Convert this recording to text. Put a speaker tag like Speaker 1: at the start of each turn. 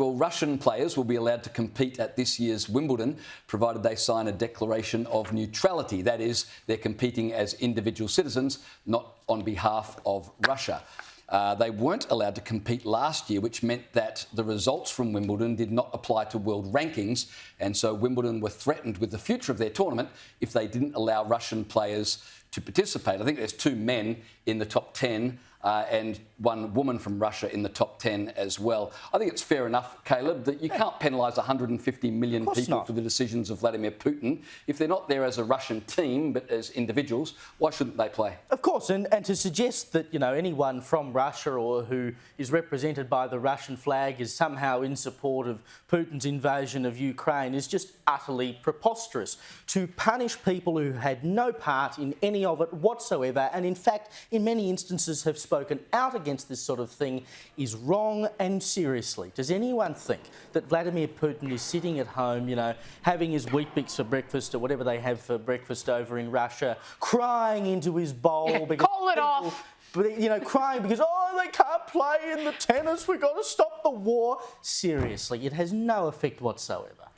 Speaker 1: Well, Russian players will be allowed to compete at this year's Wimbledon, provided they sign a declaration of neutrality. That is, they're competing as individual citizens, not on behalf of Russia. They weren't allowed to compete last year, which meant that the results from Wimbledon did not apply to world rankings. And so Wimbledon were threatened with the future of their tournament if they didn't allow Russian players to participate. I think there's 2 men in the top 10 and 1 woman from Russia in the top 10 as well. I think it's fair enough, Caleb, that you can't penalise 150 million people for the decisions of Vladimir Putin. If they're not there as a Russian team, but as individuals, why shouldn't they play?
Speaker 2: Of course, and to suggest that, anyone from Russia or who is represented by the Russian flag is somehow in support of Putin's invasion of Ukraine is just utterly preposterous. To punish people who had no part in any of it whatsoever, and in fact, in many instances have spoken out against this sort of thing, is wrong. And seriously, does anyone think that Vladimir Putin is sitting at home, having his Weet-Bix for breakfast or whatever they have for breakfast over in Russia, crying into his bowl because
Speaker 3: call it off.
Speaker 2: Crying because, they can't play in the tennis, we've got to stop the war? Seriously, it has no effect whatsoever.